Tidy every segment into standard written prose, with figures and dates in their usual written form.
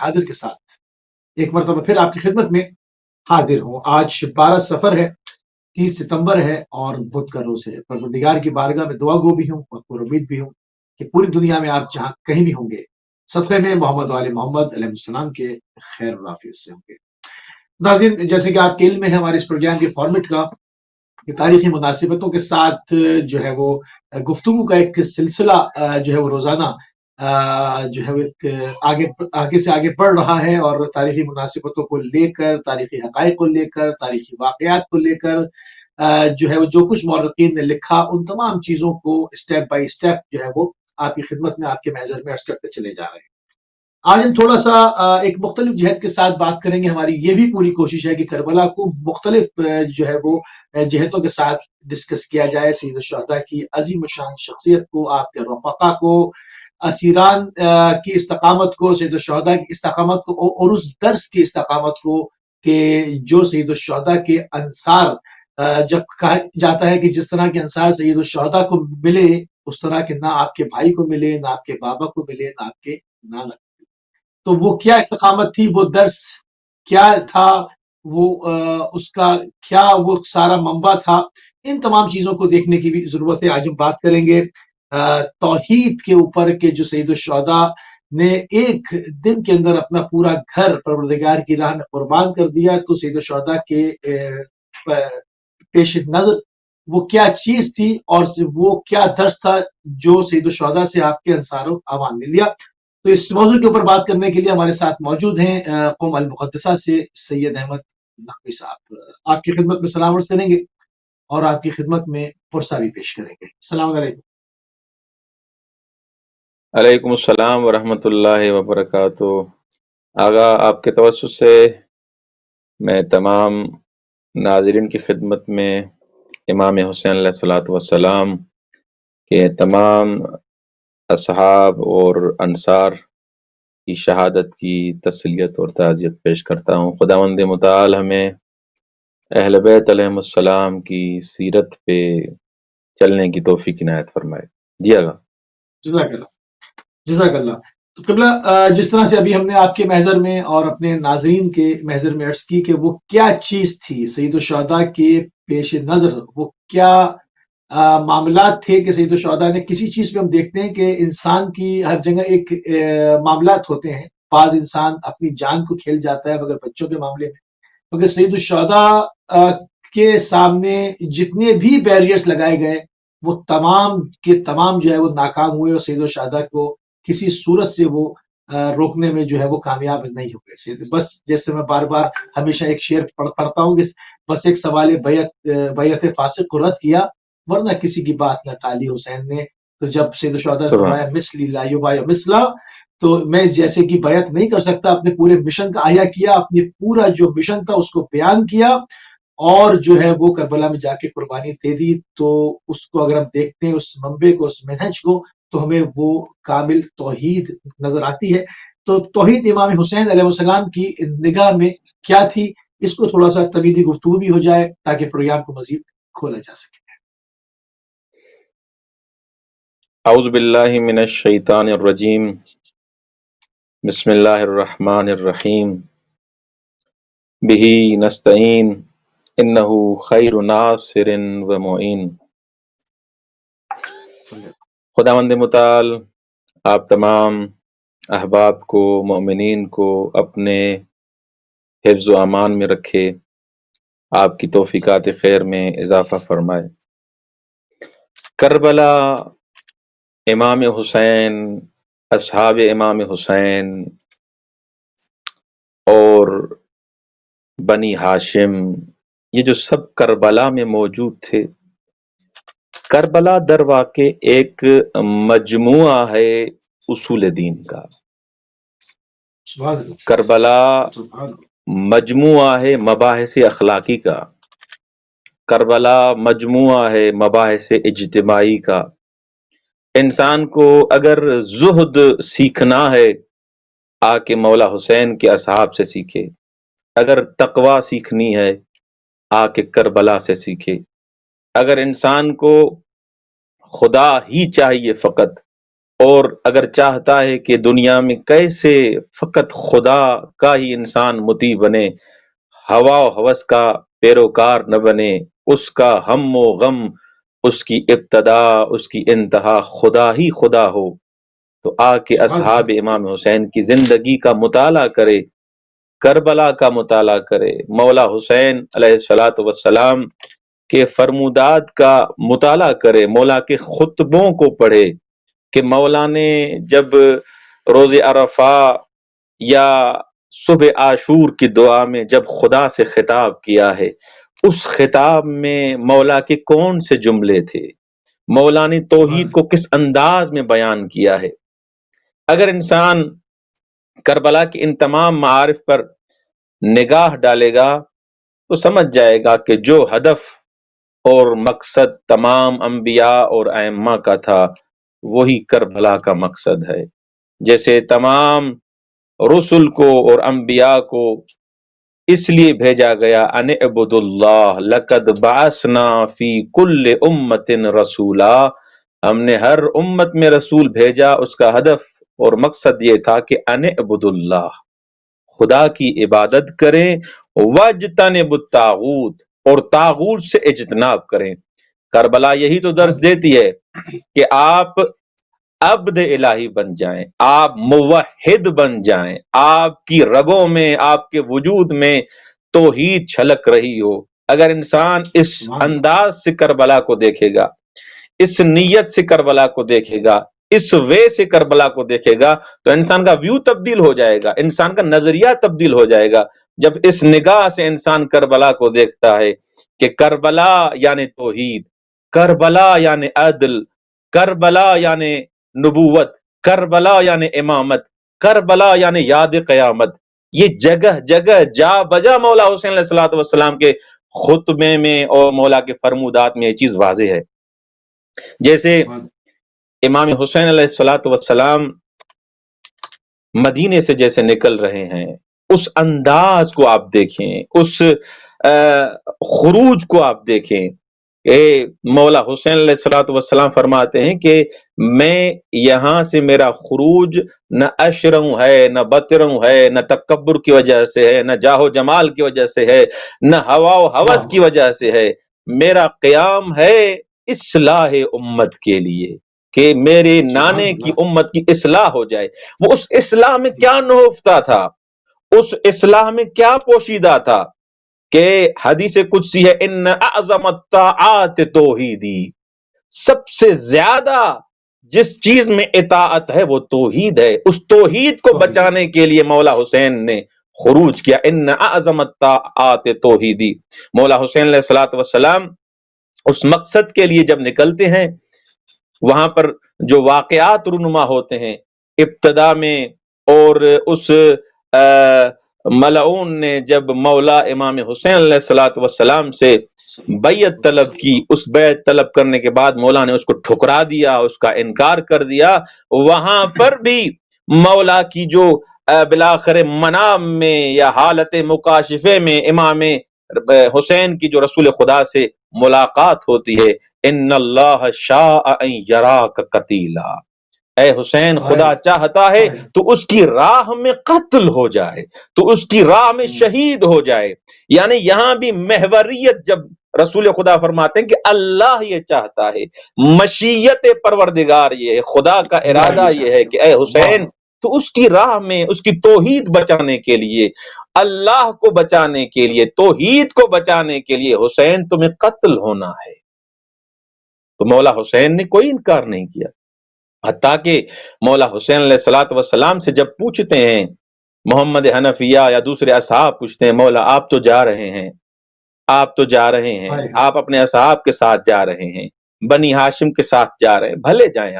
حاضر کے ساتھ ایک مرتبہ پھر آپ کی خدمت میں حاضر ہوں۔ آج 12 سفر ہے، 30 ستمبر ہے اور بدھ کا روز ہے۔ پروردگار کی بارگاہ میں دعا گو بھی ہوں اور پر امید بھی ہوں کہ پوری دنیا میں آپ جہاں کہیں بھی ہوں گے سفر میں محمد وآل محمد علیہ السلام کے خیر و عافیت سے ہوں گے۔ ناظرین، جیسے کہ آپ کے علم میں ہے ہمارے اس پروگرام کے فارمیٹ کا کہ تاریخی مناسبتوں کے ساتھ جو ہے وہ گفتگو کا ایک سلسلہ جو ہے وہ روزانہ جو ہے وہ ایک آگے سے آگے بڑھ رہا ہے، اور تاریخی مناسبتوں کو لے کر، تاریخی حقائق کو لے کر، تاریخی واقعات کو لے کر جو ہے وہ جو کچھ مورخین نے لکھا ان تمام چیزوں کو اسٹیپ بائی اسٹیپ جو ہے وہ آپ کی خدمت میں، آپ کے محضر میں عرض کرتے چلے جا رہے ہیں۔ آج ہم تھوڑا سا ایک مختلف جہت کے ساتھ بات کریں گے۔ ہماری یہ بھی پوری کوشش ہے کہ کربلا کو مختلف جو ہے وہ جہتوں کے ساتھ ڈسکس کیا جائے، سید الشہداء کی عظیم الشان شخصیت کو، آپ کے رفقا کو، اسیران کی استقامت کو، سید الشہداء کی استقامت کو، اور اس درس کی استقامت کو کہ جو سید الشہداء کے انصار جب کہا جاتا ہے کہ جس طرح کے انصار سید الشہداء کو ملے اس طرح کے نہ آپ کے بھائی کو ملے، نہ آپ کے بابا کو ملے، نہ آپ کے نانا۔ تو وہ کیا استقامت تھی، وہ درس کیا تھا، وہ اس کا کیا وہ سارا منبع تھا، ان تمام چیزوں کو دیکھنے کی بھی ضرورت ہے۔ آج ہم بات کریں گے توحید کے اوپر کہ جو سید الشہداء نے ایک دن کے اندر اپنا پورا گھر پروردگار کی راہ میں قربان کر دیا، تو سید الشہداء کے پیش نظر وہ کیا چیز تھی اور وہ کیا درس تھا جو سید الشہداء سے آپ کے انصار و عوام نے لیا۔ تو اس موضوع کے اوپر بات کرنے کے لیے ہمارے ساتھ موجود ہیں قوم المقدسہ سے سید احمد نقوی صاحب۔ آپ کی خدمت میں سلام عرض کریں گے اور آپ کی خدمت میں پرسہ بھی پیش کریں گے۔ السلام علیکم۔ علیکم السلام ورحمۃ اللہ وبرکاتہ۔ آغا آپ کے توسط سے میں تمام ناظرین کی خدمت میں امام حسین علیہ الصلوۃ والسلام کے تمام اصحاب اور انصار کی شہادت کی تسلیت اور تعزیت پیش کرتا ہوں۔ خداوند متعال ہمیں اہل بیت علیہم السلام کی سیرت پہ چلنے کی توفیق عنایت فرمائے۔ جی آغا۔ جزاک اللہ، جزاک اللہ۔ تو قبلہ جس طرح سے ابھی ہم نے آپ کے محضر میں اور اپنے ناظرین کے محضر میں عرض کی کہ وہ کیا چیز تھی سید الشہداء کے پیش نظر، وہ کیا معاملات تھے کہ سید الشہداء نے کسی چیز پہ ہم دیکھتے ہیں کہ انسان کی ہر جگہ ایک معاملات ہوتے ہیں، بعض انسان اپنی جان کو کھیل جاتا ہے مگر بچوں کے معاملے میں، مگر سید الشہداء کے سامنے جتنے بھی بیریئرز لگائے گئے وہ تمام کے تمام جو ہے وہ ناکام ہوئے، اور سید الشہداء کو کسی صورت سے وہ روکنے میں جو ہے وہ کامیاب نہیں ہو گئے۔ بس جیسے میں بار بار ہمیشہ ایک شعر پڑھتا ہوں کہ بس ایک سوال بیعت فاسق کو رد کیا ورنہ کسی کی بات نہ ٹالی حسین نے۔ تو جب سید الشہداء نے فرمایا مثلی لا یبایع مثلا، تو میں جیسے کی بیعت نہیں کر سکتا، اپنے پورے مشن کا احیا کیا، اپنی پورا جو مشن تھا اس کو بیان کیا، اور جو ہے وہ کربلا میں جا کے قربانی دے دی۔ تو اس کو اگر ہم دیکھتے ہیں اس منبع کو، اس منہج کو، تو ہمیں وہ کامل توحید نظر آتی ہے۔ تو توحید امام حسین علیہ السلام کی نگاہ میں کیا تھی، اس کو تھوڑا سا تمیدی گفتگو بھی ہو جائے تاکہ پروگرام کو مزید کھولا جا سکے۔ اعوذ باللہ من الشیطان الرجیم، بسم اللہ الرحمن الرحیم، بہ نستعین انہ خیر ناصر و معین۔ خداوند متعال آپ تمام احباب کو، مومنین کو اپنے حفظ و امان میں رکھے، آپ کی توفیقات خیر میں اضافہ فرمائے۔ کربلا، امام حسین، اصحاب امام حسین اور بنی ہاشم، یہ جو سب کربلا میں موجود تھے، کربلا در واقع ایک مجموعہ ہے اصول دین کا۔ کربلا مجموعہ ہے مباحث اخلاقی کا، کربلا مجموعہ ہے مباحث اجتماعی کا۔ انسان کو اگر زہد سیکھنا ہے آ کے مولا حسین کے اصحاب سے سیکھے، اگر تقوی سیکھنی ہے آ کے کربلا سے سیکھے، اگر انسان کو خدا ہی چاہیے فقط اور اگر چاہتا ہے کہ دنیا میں کیسے فقط خدا کا ہی انسان مطیع بنے، ہوا و ہوس کا پیروکار نہ بنے، اس کا ہم و غم، اس کی ابتدا اس کی انتہا خدا ہی خدا ہو، تو آ کے سبحان اصحاب اللہ، امام حسین کی زندگی کا مطالعہ کرے، کربلا کا مطالعہ کرے، مولا حسین علیہ الصلاۃ والسلام کے فرمودات کا مطالعہ کرے، مولا کے خطبوں کو پڑھے کہ مولا نے جب روز عرفہ یا صبح عاشور کی دعا میں جب خدا سے خطاب کیا ہے، اس خطاب میں مولا کے کون سے جملے تھے، مولا نے سبحان توحید کو کس انداز میں بیان کیا ہے۔ اگر انسان کربلا کے ان تمام معارف پر نگاہ ڈالے گا تو سمجھ جائے گا کہ جو ہدف اور مقصد تمام انبیاء اور ائمہ کا تھا وہی کربلا کا مقصد ہے۔ جیسے تمام رسل کو اور انبیاء کو اس لیے بھیجا گیا ان اعبد اللہ لقد بعثنا فی کل امت رسولا، ہم نے ہر امت میں رسول بھیجا، اس کا ہدف اور مقصد یہ تھا کہ ان اعبد اللہ، خدا کی عبادت کریں، واجتنب الطاغوت، اور طاغوت سے اجتناب کریں۔ کربلا یہی تو درس اللہ، دیتی ہے کہ آپ عبد الہی بن جائیں، آپ موحد بن جائیں، آپ کی رگوں میں آپ کے وجود میں توحید چھلک رہی ہو۔ اگر انسان اس سبحان اللہ، انداز سے کربلا کو دیکھے گا، اس نیت سے کربلا کو دیکھے گا، اس وے سے کربلا کو دیکھے گا، تو انسان کا ویو تبدیل ہو جائے گا، انسان کا نظریہ تبدیل ہو جائے گا۔ جب اس نگاہ سے انسان کربلا کو دیکھتا ہے کہ کربلا یعنی توحید، کربلا یعنی عدل، کربلا یعنی نبوت، کربلا یعنی امامت، کربلا یعنی یاد قیامت، یہ جگہ جگہ جا بجا مولا حسین علیہ الصلوۃ والسلام کے خطبے میں اور مولا کے فرمودات میں یہ چیز واضح ہے۔ جیسے سبحان امام حسین علیہ الصلوۃ والسلام مدینے سے جیسے نکل رہے ہیں، اس انداز کو آپ دیکھیں، اس خروج کو آپ دیکھیں۔ اے مولا حسین علیہ الصلوۃ والسلام فرماتے ہیں کہ میں یہاں سے میرا خروج نہ اشرم ہے، نہ بطرم ہے، نہ تکبر کی وجہ سے ہے، نہ جاہ و جمال کی وجہ سے ہے، نہ ہوا و ہوس کی اللہ، وجہ سے ہے، میرا قیام ہے اصلاح امت کے لیے، کہ میرے سبحان نانے کی اللہ، امت کی اصلاح ہو جائے۔ وہ اس اصلاح میں کیا نہفتہ تھا، اس اصلاح میں کیا پوشیدہ تھا کہ حدیث قدسی ہے ان اعظم الطاعات توحیدی، سب سے زیادہ جس چیز میں اطاعت ہے وہ توحید ہے۔ اس توحید کو توحید، بچانے کے لیے مولا حسین نے خروج کیا، ان اعظم الطاعات توحیدی۔ مولا حسین علیہ الصلوۃ والسلام اس مقصد کے لیے جب نکلتے ہیں، وہاں پر جو واقعات رونما ہوتے ہیں ابتدا میں، اور اس ملعون نے جب مولا امام حسین علیہ الصلوۃ والسلام سے بیعت طلب کی، اس بیعت طلب کرنے کے بعد مولا نے اس کو ٹھکرا دیا، اس کا انکار کر دیا، وہاں پر بھی مولا کی جو بالآخر منام میں یا حالت مکاشفے میں امام حسین کی جو رسول خدا سے ملاقات ہوتی ہے، ان اللہ شاء ان یراک قتیلا، اے حسین خدا چاہتا ہے تو اس کی راہ میں قتل ہو جائے، تو اس کی راہ میں شہید ہو جائے۔ یعنی یہاں بھی محوریت جب رسول خدا فرماتے ہیں کہ اللہ یہ چاہتا ہے، مشیت پروردگار یہ ہے، خدا کا خدا یہ ارادہ یہ ہے چاہتا کہ اے ہے، حسین اللہ، تو اس کی راہ میں، اس کی توحید بچانے کے لیے، اللہ کو بچانے کے لیے، توحید کو بچانے کے لیے حسین تمہیں قتل ہونا ہے۔ تو مولا حسین نے کوئی انکار نہیں کیا، حتیٰ کہ مولا حسین علیہ الصلوۃ والسلام سے جب پوچھتے ہیں محمد حنفیہ یا دوسرے اصحاب پوچھتے ہیں مولا آپ تو جا رہے ہیں، آپ تو جا رہے ہیں، آپ اپنے اصحاب کے ساتھ جا رہے ہیں، بنی ہاشم کے ساتھ جا رہے ہیں، بھلے جائیں،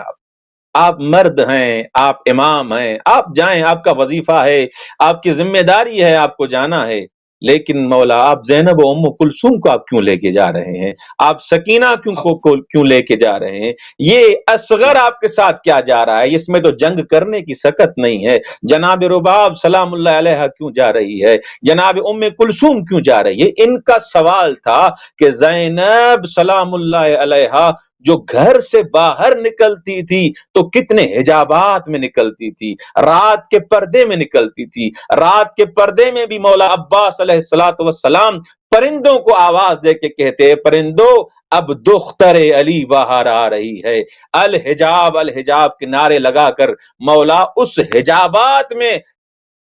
آپ مرد ہیں، آپ امام ہیں، آپ جائیں، آپ کا وظیفہ ہے، آپ کی ذمہ داری ہے، آپ کو جانا ہے، لیکن مولا آپ زینب و ام کلثوم کو آپ کیوں لے کے جا رہے ہیں، آپ سکینہ کیوں لے کے جا رہے ہیں، یہ اصغر آپ کے ساتھ کیا جا رہا ہے، اس میں تو جنگ کرنے کی سکت نہیں ہے، جناب رباب سلام اللہ علیہ کیوں جا رہی ہے، جناب ام کلثوم کیوں جا رہی ہے۔ ان کا سوال تھا کہ زینب سلام اللہ علیہ جو گھر سے باہر نکلتی تھی تو کتنے حجابات میں نکلتی تھی، رات کے پردے میں نکلتی تھی۔ رات کے پردے میں بھی مولا عباس علیہ الصلوۃ والسلام پرندوں کو آواز دے کے کہتے ہیں، پرندوں اب دختر علی باہر آ رہی ہے۔ الحجاب الحجاب کے نعرے لگا کر مولا اس حجابات میں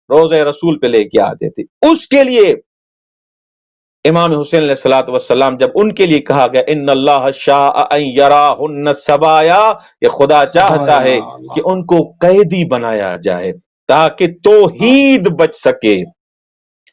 روزے رسول پہ لے کے آتے تھے۔ اس کے لیے امام حسین علیہ الصلوۃ والسلام جب ان کے لیے کہا گیا ان اللہ شاء ان یراہن سبایا، یہ خدا چاہتا ہے کہ ان کو قیدی بنایا جائے تاکہ توحید بچ سکے۔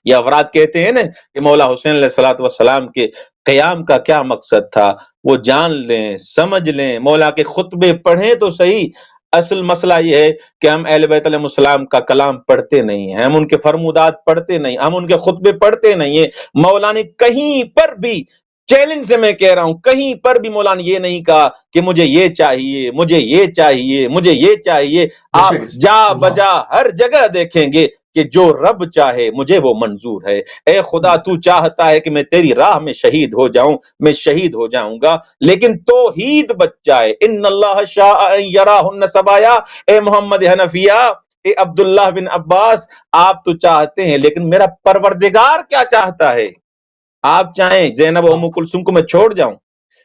یہ افراد کہتے ہیں نا کہ مولا حسین علیہ الصلوۃ والسلام کے قیام کا کیا مقصد تھا، وہ جان لیں سمجھ لیں، مولا کے خطبے پڑھیں تو صحیح۔ اصل مسئلہ یہ ہے کہ ہم اہل بیت علیہ السلام کا کلام پڑھتے نہیں ہیں، ہم ان کے فرمودات پڑھتے نہیں، ہم ان کے خطبے پڑھتے نہیں ہیں۔ مولا نے کہیں پر بھی، چیلنج سے میں کہہ رہا ہوں، کہیں پر بھی مولا نے یہ نہیں کہا کہ مجھے یہ چاہیے، مجھے یہ چاہیے، مجھے یہ چاہیے۔ آپ جا بجا ہر جگہ دیکھیں گے کہ جو رب چاہے مجھے وہ منظور ہے۔ اے خدا تو چاہتا ہے کہ میں تیری راہ میں شہید ہو جاؤں، میں شہید ہو جاؤں گا، لیکن توحید بچ جائے۔ ان اللہ شاء ان یراہن سبایا، اے محمد حنفیہ، اے عبداللہ بن عباس، آپ تو چاہتے ہیں لیکن میرا پروردگار کیا چاہتا ہے؟ آپ چاہیں زینب و ام کلثوم کو میں چھوڑ جاؤں،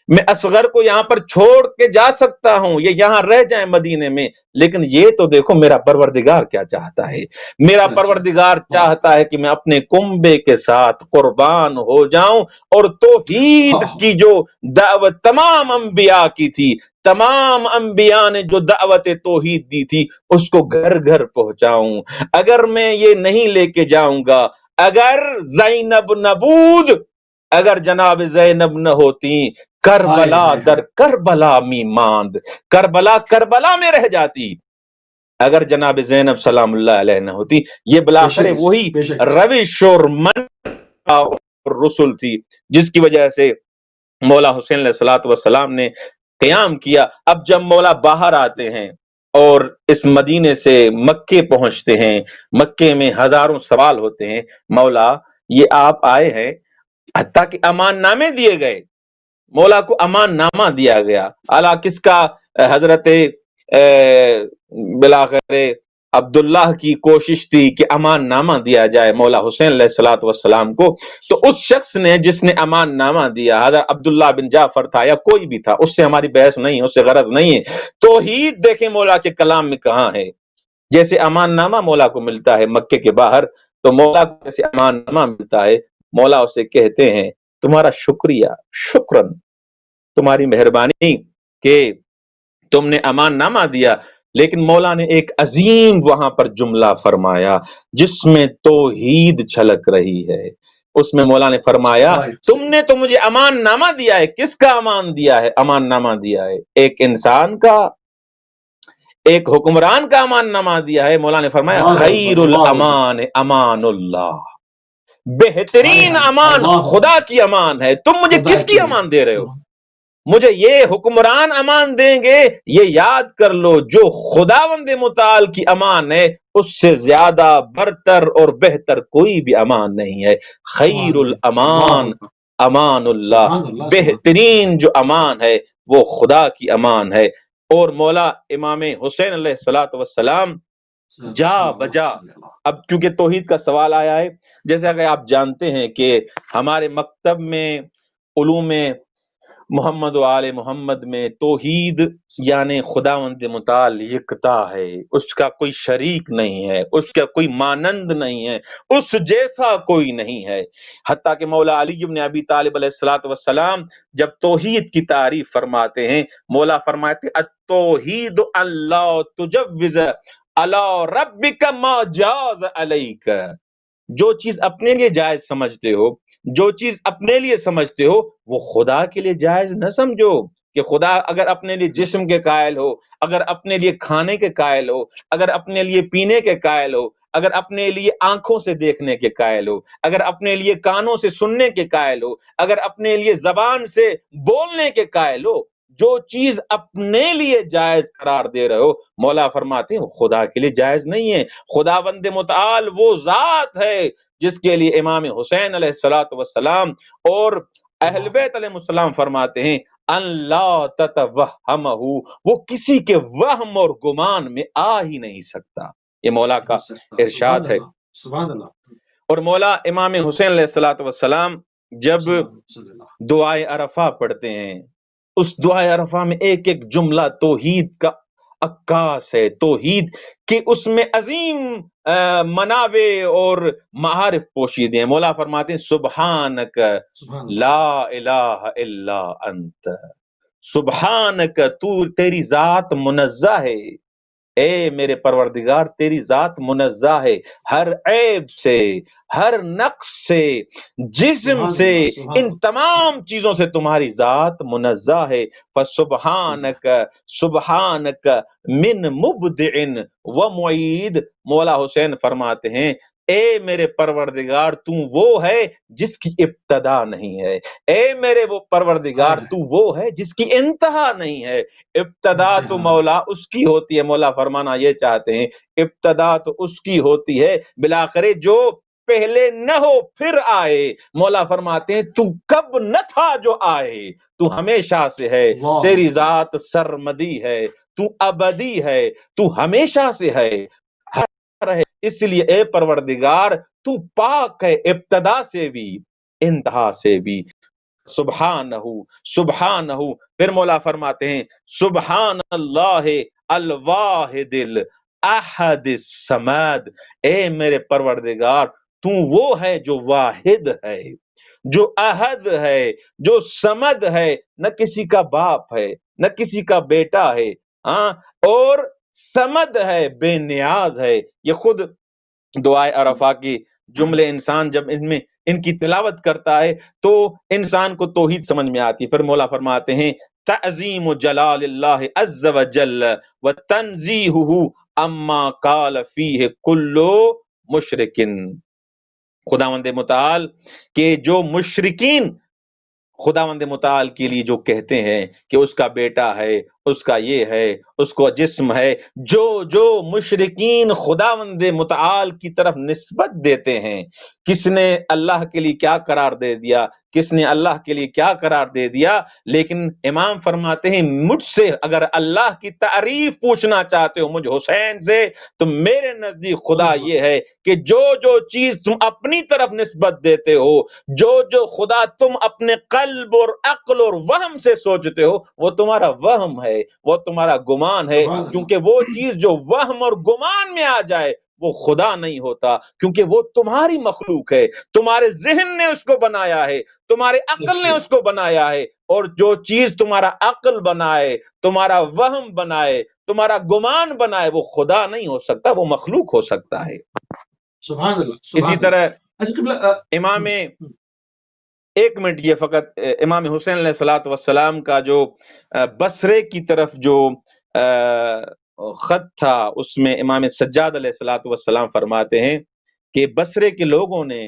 میں اصغر کو یہاں پر چھوڑ کے جا سکتا ہوں، یہ یہاں رہ جائیں مدینے میں، لیکن یہ تو دیکھو میرا پروردگار کیا چاہتا ہے۔ میرا پروردگار چاہتا ہے کہ میں اپنے کنبے کے ساتھ قربان ہو جاؤں اور توحید کی جو دعوت تمام انبیاء کی تھی، تمام انبیاء نے جو دعوت توحید دی تھی اس کو گھر گھر پہنچاؤں۔ اگر میں یہ نہیں لے کے جاؤں گا، اگر زینب نبود، اگر جناب زینب نہ ہوتی، کربلا در کربلا می ماند، کربلا کربلا میں رہ جاتی، اگر جناب زینب سلام اللہ علیہ نہ ہوتی۔ یہ بلاخر وہی روش اور من رسول تھی جس کی وجہ سے مولا حسین علیہ الصلوۃ والسلام نے قیام کیا۔ اب جب مولا باہر آتے ہیں اور اس مدینے سے مکے پہنچتے ہیں، مکے میں ہزاروں سوال ہوتے ہیں، مولا یہ آپ آئے ہیں، حتیٰ کہ امان نامے دیے گئے، مولا کو امان نامہ دیا گیا، اعلیٰ کس کا؟ حضرت بلاخر عبداللہ کی کوشش تھی کہ امان نامہ دیا جائے مولا حسین علیہ الصلوۃ والسلام کو، تو اس شخص نے جس نے امان نامہ دیا حضرت عبداللہ بن جعفر تھا یا کوئی بھی تھا، اس سے ہماری بحث نہیں ہے، اس سے غرض نہیں ہے۔ توحید دیکھیں مولا کے کلام میں کہاں ہے۔ جیسے امان نامہ مولا کو ملتا ہے مکے کے باہر، تو مولا کو جیسے امان نامہ ملتا ہے، مولا اسے کہتے ہیں تمہارا شکریہ، شکرن، تمہاری مہربانی کہ تم نے امان نامہ دیا۔ لیکن مولا نے ایک عظیم وہاں پر جملہ فرمایا جس میں توحید چھلک رہی ہے۔ اس میں مولا نے فرمایا تم نے تو مجھے امان نامہ دیا ہے، کس کا امان دیا ہے؟ امان نامہ دیا ہے ایک انسان کا، ایک حکمران کا امان نامہ دیا ہے۔ مولا نے فرمایا خیر الامان امان اللہ، بہترین امان خدا کی امان ہے، تم مجھے کس کی امان دے رہے ہو؟ مجھے یہ حکمران امان دیں گے، یہ یاد کر لو جو خداوند متعال کی امان ہے اس سے زیادہ برتر اور بہتر کوئی بھی امان نہیں ہے۔ خیر الامان امان اللہ، بہترین جو امان ہے وہ خدا کی امان ہے۔ اور مولا امام حسین علیہ الصلوۃ والسلام جا بجا، اب چونکہ توحید کا سوال آیا ہے، جیسا کہ آپ جانتے ہیں کہ ہمارے مکتب میں علوم محمد و آل محمد میں توحید یعنی خداوند متعال یکتا ہے، اس کا کوئی شریک نہیں ہے، اس کا کوئی مانند نہیں ہے، اس جیسا کوئی نہیں ہے۔ حتیٰ کہ مولا علی بن ابی طالب علیہ الصلوۃ والسلام جب توحید کی تعریف فرماتے ہیں، مولا فرماتے التوحید اللہ تجوز علی ربک ما جاز علیک، جو چیز اپنے لیے جائز سمجھتے ہو، جو چیز اپنے لیے سمجھتے ہو وہ خدا کے لیے جائز نہ سمجھو۔ کہ خدا اگر اپنے لیے جسم کے قائل ہو، اگر اپنے لیے کھانے کے قائل ہو، اگر اپنے لیے پینے کے قائل ہو، اگر اپنے لیے آنکھوں سے دیکھنے کے قائل ہو، اگر اپنے لیے کانوں سے سننے کے قائل ہو، اگر اپنے لیے زبان سے بولنے کے قائل ہو، جو چیز اپنے لیے جائز قرار دے رہے ہو، مولا فرماتے ہیں خدا کے لیے جائز نہیں ہے۔ خداوند متعال وہ ذات ہے جس کے لیے امام حسین علیہ الصلوۃ والسلام اور اہل بیت علیہ السلام فرماتے ہیں ان لا تتوہمہ، وہ کسی کے وہم اور گمان میں آ ہی نہیں سکتا۔ یہ مولا کا ارشاد سبحان ہے۔ اللہ، سبحان اللہ، اور مولا امام حسین علیہ السلام جب صلی اللہ، دعائے عرفہ پڑھتے ہیں، اس دعائے عرفہ میں ایک ایک جملہ توحید کا عکاس ہے، توحید کہ اس میں عظیم منابع اور معارف پوشیدے ہیں۔ مولا فرماتے ہیں سبحانک سبحان اللہ، لا الہ الا انت، سبحانک تو تیری ذات منزہ ہے، اے میرے پروردگار تیری ذات منزہ ہے ہر عیب سے، ہر نقص سے، جسم سبحان سے، اللہ، سبحان ان اللہ، تمام چیزوں سے تمہاری ذات منزہ ہے۔ فسبحانک، سبحانک من مبدع و معید، مولا حسین فرماتے ہیں اے میرے پروردگار تو وہ ہے جس کی ابتدا نہیں ہے، اے میرے وہ پروردگار تو وہ ہے جس کی انتہا نہیں ہے۔ ابتدا تو مولا اس کی ہوتی ہے، مولا فرمانا یہ چاہتے ہیں ابتدا تو اس کی ہوتی ہے، بالآخر جو پہلے نہ ہو پھر آئے۔ مولا فرماتے ہیں تو کب نہ تھا جو آئے، تو ہمیشہ سے ہے، تیری ذات سرمدی ہے، تو ابدی ہے، تو ہمیشہ سے ہے، ہے۔ اس لیے اے پروردگار تو پاک ہے ابتدا سے بھی انتہا سے بھی۔ سبحانہ، سبحانہ، پھر مولا فرماتے ہیں سبحان اللہ الواحد الاحد الصمد، اے میرے پروردگار تو وہ ہے جو واحد ہے، جو احد ہے، جو صمد ہے، نہ کسی کا باپ ہے نہ کسی کا بیٹا ہے، ہاں، اور صمد ہے، بے نیاز ہے۔ یہ خود دعائے عرفہ کی جملے انسان جب ان کی تلاوت کرتا ہے تو انسان کو توحید سمجھ میں آتی ہے۔ پھر مولا فرماتے ہیں تعظیم جلال اللہ عز وجل و تنزیہہ اما قال فیہ کل مشرکن، خداوند متعال کہ جو مشرکین خداوند متعال کے لیے جو کہتے ہیں کہ اس کا بیٹا ہے، اس کا یہ ہے، اس کو جسم ہے، جو مشرکین خداوند متعال کی طرف نسبت دیتے ہیں، کس نے اللہ کے لیے کیا قرار دے دیا، کس نے اللہ کے لیے کیا قرار دے دیا، لیکن امام فرماتے ہیں مجھ سے اگر اللہ کی تعریف پوچھنا چاہتے ہو مجھ حسین سے، تو میرے نزدیک خدا یہ ہے کہ جو چیز تم اپنی طرف نسبت دیتے ہو، جو خدا تم اپنے قلب اور عقل اور وہم سے سوچتے ہو، وہ تمہارا وہم ہے، وہ تمہارا گمان ہے، کیونکہ وہ چیز جو وہم اور گمان میں آ جائے وہ خدا نہیں ہوتا، کیونکہ وہ تمہاری مخلوق ہے، تمہارے ذہن نے اس کو بنایا ہے، تمہارے عقل نے اس کو بنایا ہے، اور جو چیز تمہارا عقل بنائے، تمہارا وہم بنائے، تمہارا گمان بنائے، وہ خدا نہیں ہو سکتا، وہ مخلوق ہو سکتا ہے۔ سبحان اللہ، اسی طرح امام ایک منٹ یہ فقط امام حسین علیہ السلام کا جو بصرے کی طرف جو خط تھا، اس میں امام سجاد علیہ السلام فرماتے ہیں کہ بصرے کے لوگوں نے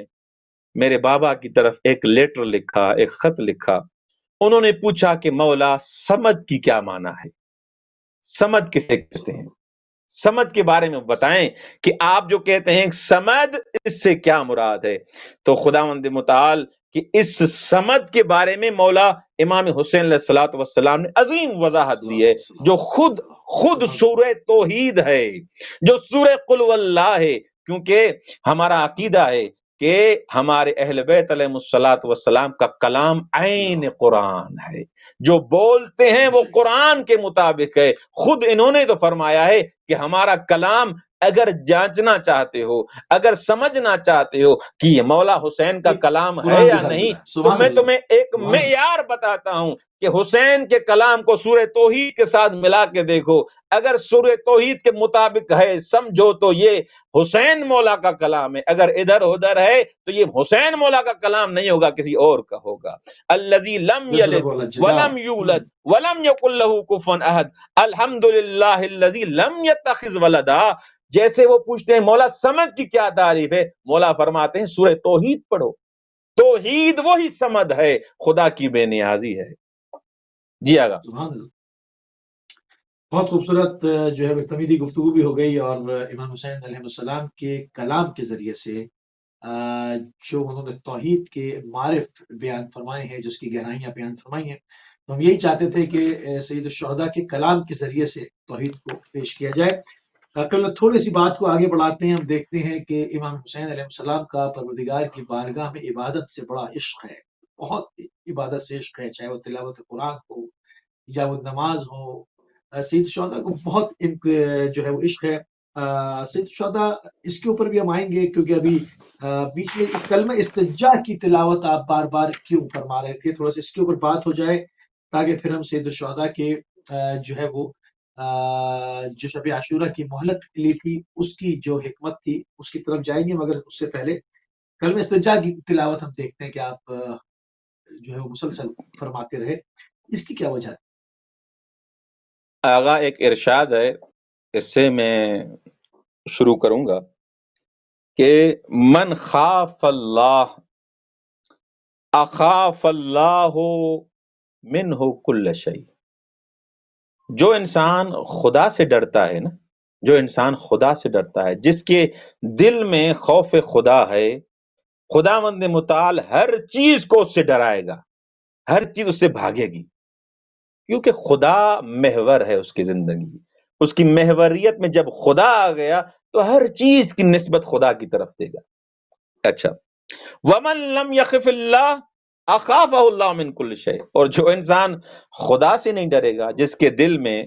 میرے بابا کی طرف ایک لیٹر لکھا، ایک خط لکھا، انہوں نے پوچھا کہ مولا سمد کی کیا معنی ہے، سمد کسے کہتے ہیں، سمد کے بارے میں بتائیں کہ آپ جو کہتے ہیں سمد، اس سے کیا مراد ہے۔ تو خداوند متعال کہ اس سمد کے بارے میں مولا امام حسین علیہ السلام نے عظیم وضاحت دی ہے، جو خود سورہ توحید ہے، جو سورہ قل واللہ ہے، کیونکہ ہمارا عقیدہ ہے کہ ہمارے اہل بیت علیہ السلام کا کلام عین قرآن ہے، جو بولتے ہیں وہ قرآن کے مطابق ہے۔ خود انہوں نے تو فرمایا ہے کہ ہمارا کلام اگر جانچنا چاہتے ہو، اگر سمجھنا چاہتے ہو کہ یہ مولا حسین کا کلام ہے یا نہیں، تو میں تمہیں ایک معیار بتاتا ہوں کہ حسین کے کلام کو سورہ توحید کے ساتھ ملا کے دیکھو، اگر سورہ توحید کے مطابق ہے سمجھو تو یہ حسین مولا کا کلام ہے، اگر ادھر ادھر ہے تو یہ حسین مولا کا کلام نہیں ہوگا، کسی اور کا ہوگا۔ الذی لم یلد ولم یولد ولم یکن لہ کفوا احد الحمدللہ الذی لم یتخذ ولدا۔ جیسے وہ پوچھتے ہیں مولا سمد کی کیا تعریف ہے، مولا فرماتے ہیں سورہ توحید پڑھو، توحید وہی سمد ہے، خدا کی بے نیازی ہے۔ جی آگا۔ بہت خوبصورت جو ہے تمیدی گفتگو بھی ہو گئی، اور امام حسین علیہ السلام کے کلام کے ذریعے سے جو انہوں نے توحید کے معرف بیان فرمائے ہیں، جس کی گہرائیاں بیان فرمائی ہیں، تو ہم یہی چاہتے تھے کہ سید الشہداء کے کلام کے ذریعے سے توحید کو پیش کیا جائے۔ تھوڑی سی بات کو آگے بڑھاتے ہیں، ہم دیکھتے ہیں کہ امام حسین علیہ السلام کا پروردگار کی بارگاہ میں عبادت سے بڑا عشق ہے، بہت عبادت سے عشق ہے، چاہے وہ تلاوت قرآن ہو یا وہ نماز ہو۔ سید الشہداء کو بہت جو ہے وہ عشق ہے۔ سید الشہداء اس کے اوپر بھی ہم آئیں گے، کیونکہ ابھی بیچ میں کلمہ استنجا کی تلاوت آپ بار بار کیوں فرما رہے تھے، تھوڑا سا اس کے اوپر بات ہو جائے تاکہ پھر ہم سید الشہداء کے جو ہے وہ جو شب عاشورہ کی مہلت لی تھی اس کی جو حکمت تھی اس کی طرف جائیں گے، مگر اس سے پہلے کلمہ استنجا کی تلاوت ہم دیکھتے ہیں کہ آپ جو ہے وہ مسلسل فرماتے رہے، اس کی کیا وجہ تھی؟ آغا ایک ارشاد ہے، اس سے میں شروع کروں گا کہ من خاف اللہ اخاف اللہ منہ کل شیء۔ جو انسان خدا سے ڈرتا ہے نا، جو انسان خدا سے ڈرتا ہے، جس کے دل میں خوف خدا ہے، خداوند متعال ہر چیز کو اس سے ڈرائے گا، ہر چیز اس سے بھاگے گی، کیونکہ خدا محور ہے اس کی زندگی۔ اس کی محوریت میں جب خدا آ گیا تو ہر چیز کی نسبت خدا کی طرف دے گا۔ اچھا، ومن لم یخف اللہ اخافہ اللہ من کل شیء، اور جو انسان خدا سے نہیں ڈرے گا، جس کے دل میں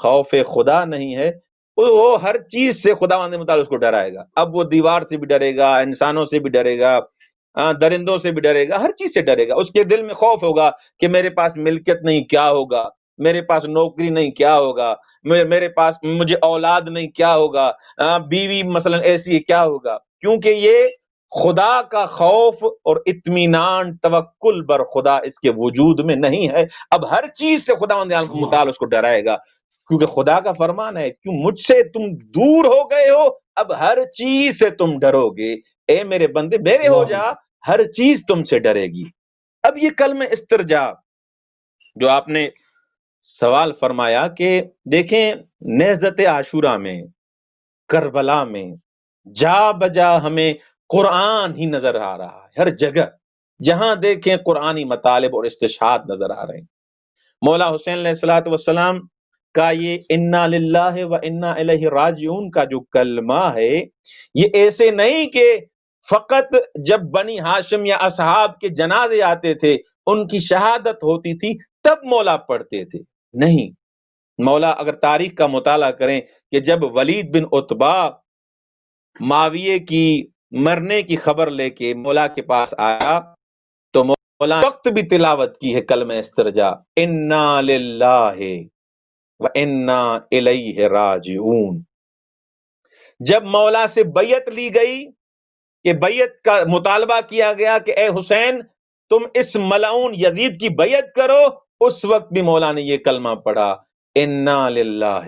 خوف خدا نہیں ہے، وہ ہر چیز سے خدا متعال اس کو ڈرائے گا۔ اب وہ دیوار سے بھی ڈرے گا، انسانوں سے بھی ڈرے گا، درندوں سے بھی ڈرے گا، ہر چیز سے ڈرے گا۔ اس کے دل میں خوف ہوگا کہ میرے پاس ملکیت نہیں کیا ہوگا، میرے پاس نوکری نہیں کیا ہوگا، میرے پاس مجھے اولاد نہیں کیا ہوگا، بیوی مثلا ایسی ہے کیا ہوگا، کیونکہ یہ خدا کا خوف اور اطمینان توکل بر خدا اس کے وجود میں نہیں ہے۔ اب ہر چیز سے خدا متعال اس کو ڈرائے گا، کیونکہ خدا کا فرمان ہے کیوں مجھ سے تم دور ہو گئے ہو، اب ہر چیز سے تم ڈرو گے، اے میرے بندے میرے ہو جا، ہر چیز تم سے ڈرے گی۔ اب یہ کلمہ استرجا جو آپ نے سوال فرمایا کہ دیکھیں نہضت عاشورہ میں، کربلا میں جا بجا ہمیں قرآن ہی نظر آ رہا ہے، ہر جگہ جہاں دیکھیں قرآنی مطالب اور استشہاد نظر آ رہے ہیں۔ مولا حسین علیہ الصلوۃ والسلام کا یہ انا للہ و انا الیہ راجعون کا جو کلمہ ہے، یہ ایسے نہیں کہ فقط جب بنی ہاشم یا اصحاب کے جنازے آتے تھے، ان کی شہادت ہوتی تھی تب مولا پڑھتے تھے، نہیں۔ مولا اگر تاریخ کا مطالعہ کریں کہ جب ولید بن عتبہ معاویہ کی مرنے کی خبر لے کے مولا کے پاس آیا تو مولا وقت بھی تلاوت کی ہے کلمہ استرجا، انا للہ و انا الیہ راجعون۔ جب مولا سے بیعت لی گئی کہ بیعت کا مطالبہ کیا گیا کہ اے حسین تم اس ملعون یزید کی بیعت کرو، اس وقت بھی مولا نے یہ کلمہ پڑھا، انا للہ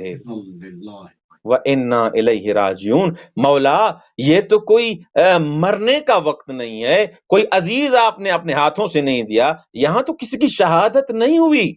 و انا الیہ راجعون۔ مولا یہ تو کوئی مرنے کا وقت نہیں ہے، کوئی عزیز آپ نے اپنے ہاتھوں سے نہیں دیا، یہاں تو کسی کی شہادت نہیں ہوئی،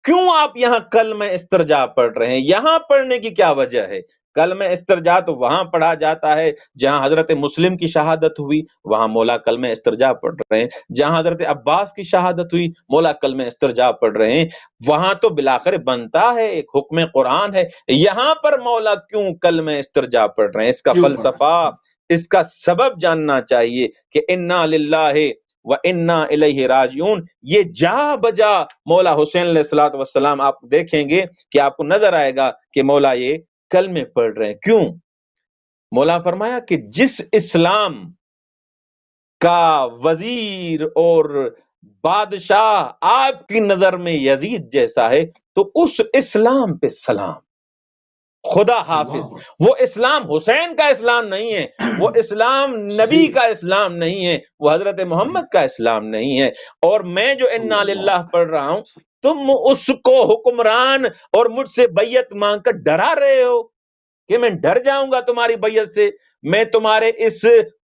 کیوں آپ یہاں کلمہ استرجا پڑھ رہے ہیں؟ یہاں پڑھنے کی کیا وجہ ہے؟ کلمہ استرجا تو وہاں پڑھا جاتا ہے جہاں حضرت مسلم کی شہادت ہوئی، وہاں مولا کلمہ استرجا پڑھ رہے ہیں۔ جہاں حضرت عباس کی شہادت ہوئی، مولا کلمہ استرجا پڑھ رہے ہیں۔ وہاں تو بلاخر بنتا ہے، ایک حکم قرآن ہے، یہاں پر مولا کیوں کلمہ استرجا پڑھ رہے ہیں؟ اس کا فلسفہ، اس کا سبب جاننا چاہیے کہ انا للہ و انا الیہ راجعون۔ یہ جا بجا مولا حسین علیہ الصلوۃ والسلام آپ دیکھیں گے کہ آپ کو نظر آئے گا کہ مولا یہ کلمے پڑھ رہے ہیں۔ کیوں؟ مولا فرمایا کہ جس اسلام کا وزیر اور بادشاہ آپ کی نظر میں یزید جیسا ہے تو اس اسلام پہ سلام، خدا حافظ۔ وہ اسلام حسین کا اسلام نہیں ہے، وہ اسلام نبی کا اسلام نہیں ہے، وہ حضرت محمد کا اسلام نہیں ہے۔ اور میں جو انا للہ پڑھ رہا ہوں، تم اس کو حکمران اور مجھ سے بیعت مانگ کر ڈرا رہے ہو کہ میں ڈر جاؤں گا تمہاری بیعت سے، میں تمہارے اس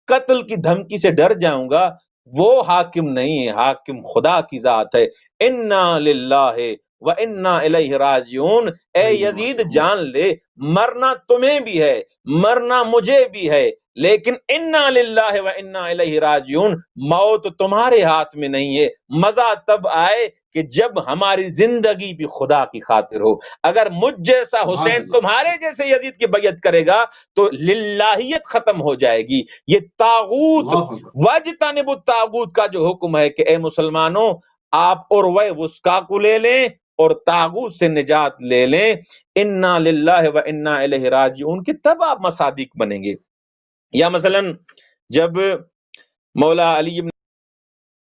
قتل کی دھمکی سے ڈر جاؤں گا۔ وہ حاکم نہیں ہے، حاکم خدا کی ذات ہے۔ انا للہ و انا الیہ راجعون۔ اے یزید جان لے، مرنا تمہیں بھی ہے، مرنا مجھے بھی ہے، لیکن انا للہ و انا الیہ راجعون، موت تمہارے ہاتھ میں نہیں ہے، مزہ تب آئے کہ جب ہماری زندگی بھی خدا کی خاطر ہو۔ اگر مجھ جیسا حسین تمہارے جیسے یزید کی بیعت کرے گا تو للہیت ختم ہو جائے گی۔ یہ طاغوت واجتنب الطاغوت کا جو حکم ہے کہ اے مسلمانوں آپ عروہ وثقیٰ کو لے لیں اور طاغوت سے نجات لے لیں، انا للہ و انا الیہ راجعون، کہ تب آپ مصادق بنیں گے۔ یا مثلا جب مولا علی بن